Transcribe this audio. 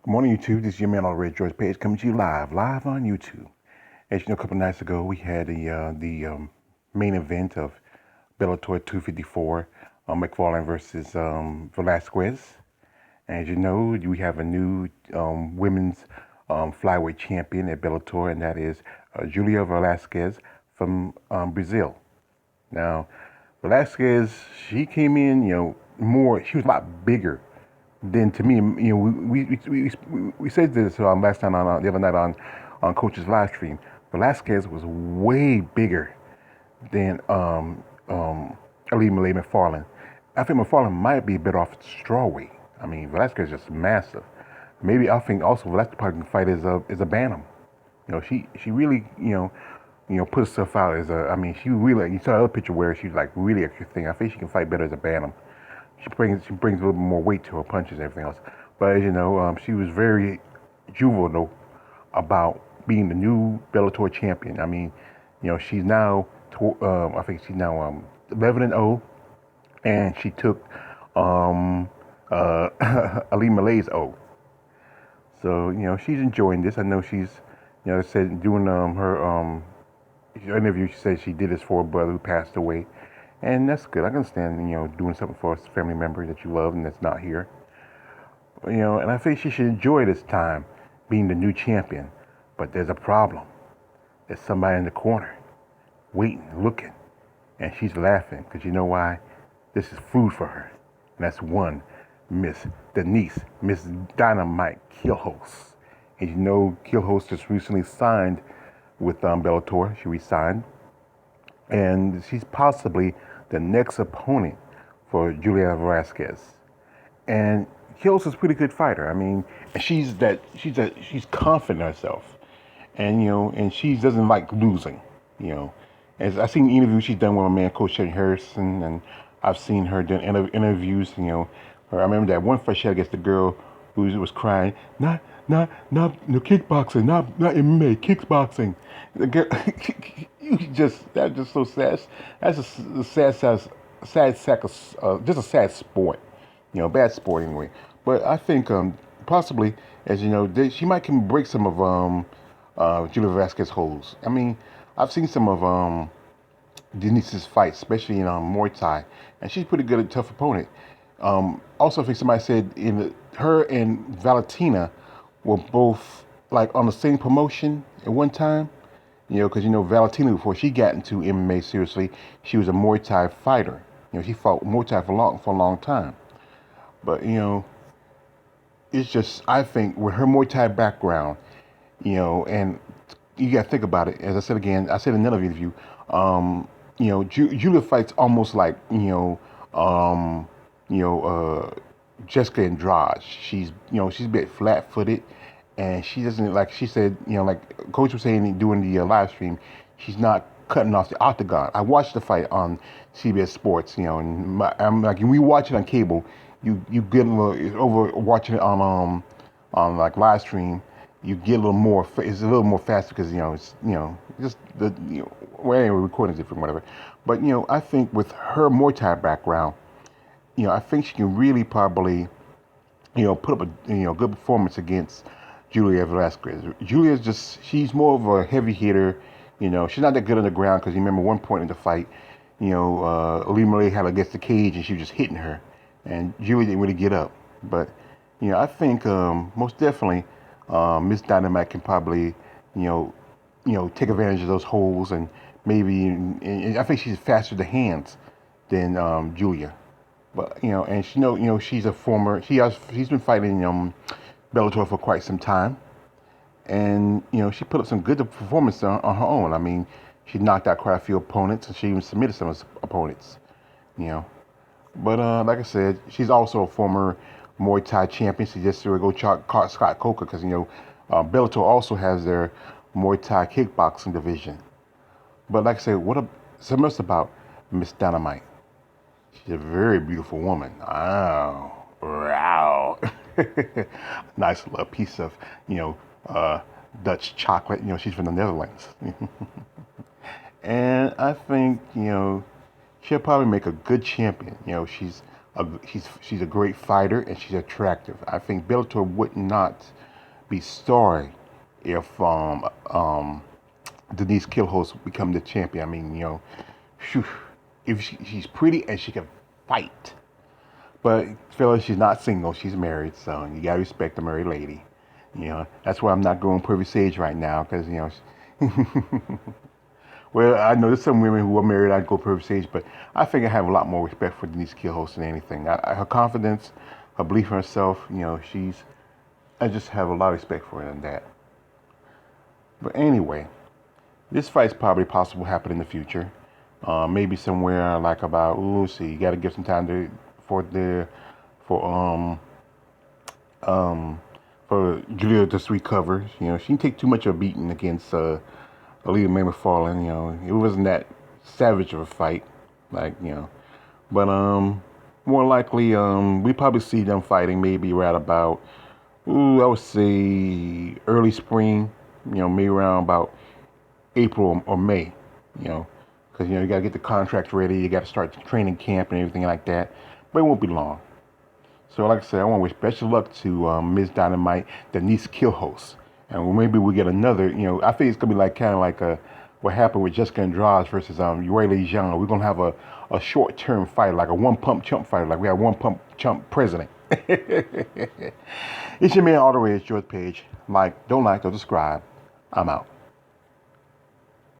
Good morning, YouTube. This is your man on Red George Page coming to you live on YouTube. As you know, a couple nights ago, we had the main event of Bellator 254, McFarlane versus Velasquez. And as you know, we have a new women's flyweight champion at Bellator, and that is Julia Velasquez from Brazil. Now, Velasquez, she came in, she was a lot bigger than to me. We said this last time the other night on Coach's live stream. Velasquez was way bigger than Ali Malay McFarlane. I think McFarlane might be better off at strawweight. I mean, Velasquez is just massive. Maybe I think also Velasquez probably can fight as a bantam. She really put herself out as a. I mean, she really. You saw the other picture where she's like really a thing. I think she can fight better as a bantam. She brings a little more weight to her punches and everything else. But as you know, she was very juvenile about being the new Bellator champion. I mean, she's now. I think she's now 11-0, and she took Ali Malay's O. So she's enjoying this. I know she's said doing her interview. She said she did this for her brother who passed away, and that's good. I can understand doing something for a family member that you love and that's not here. And I think she should enjoy this time being the new champion. But there's a problem. There's somebody in the corner waiting, looking, and she's laughing because you know why? This is food for her. And that's one, Miss Denise, Miss Dynamite Killhouse. And you know, Killhouse just recently signed with Bellator. She resigned. And she's possibly the next opponent for Juliana Velasquez. And Killhouse is a pretty good fighter. I mean, and she's confident in herself. And and she doesn't like losing, As I've seen interviews she's done with my man Coach Shane Harrison, and I've seen her doing interviews. I remember that one fight she had against the girl who was crying, not no kickboxing, not MMA, kickboxing. The girl, that's just so sad. That's a sad sack of just a sad sport, bad sport anyway. But I think possibly, as you know, she might can break some of Julia Vasquez holds. I mean, I've seen some of Denise's fights, especially in Muay Thai, and she's pretty good at tough opponent. Also, I think somebody said her and Valentina were both like on the same promotion at one time. Because Valentina before she got into MMA seriously, she was a Muay Thai fighter. She fought Muay Thai for a long time. But it's just I think with her Muay Thai background, and you got to think about it. As I said again, I said in another interview, Julia fights almost like Jessica Andrade. She's a bit flat-footed, and she doesn't like. She said, like Coach was saying during the live stream, she's not cutting off the octagon. I watched the fight on CBS Sports, and I'm like, when we watch it on cable, you get a little over watching it on like live stream. You get a little more. It's a little more faster because it's just the well, anyway, recording is different, whatever. But I think with her Muay Thai background, I think she can really probably put up a good performance against Julia Velasquez. She's more of a heavy hitter. She's not that good on the ground because you remember one point in the fight, Ali Marie had her against the cage and she was just hitting her, and Julia didn't really get up. But I think most definitely Miss Dynamite can probably take advantage of those holes and maybe. And I think she's faster to hands than Julia. But and she's a former. She's been fighting Bellator for quite some time, and she put up some good performance on her own. I mean, she knocked out quite a few opponents, and she even submitted some of her opponents. You know, but like I said, she's also a former Muay Thai champion. She just go Scott Coker because Bellator also has their Muay Thai kickboxing division. But like I said, something else about Miss Dynamite. She's a very beautiful woman. Oh, wow. Nice little piece of, Dutch chocolate. She's from the Netherlands. And I think, she'll probably make a good champion. She's she's a great fighter and she's attractive. I think Bellator would not be sorry if Denise Killhouse become the champion. I mean, if she's pretty and she can fight. But fellas, she's not single. She's married, so you gotta respect the married lady. That's why I'm not going Privy Sage right now, because well, I know there's some women who are married. I'd go Privy Sage, but I think I have a lot more respect for Denise Killhouse than anything. Her confidence, her belief in herself. I just have a lot of respect for her in that. But anyway, this fight's probably possible to happen in the future. Maybe somewhere like about, let's see, you got to give some time for Julia to recover. She didn't take too much of a beating against Alita May McFarlane. It wasn't that savage of a fight, but more likely we probably see them fighting maybe right about, I would say early spring. Maybe around about April or May. Because you got to get the contract ready, you got to start the training camp and everything like that. But it won't be long. So like I said, I want to wish best of luck to Ms. Dynamite, Denise Killhouse. And maybe we'll get another, I think it's going to be kind of like what happened with Jessica Andrade versus Yuri Jean. We're going to have a short-term fight, like a one-pump chump fight, like we have one-pump chump president. It's your man, All the Rage, George Page. Don't like, or subscribe. I'm out.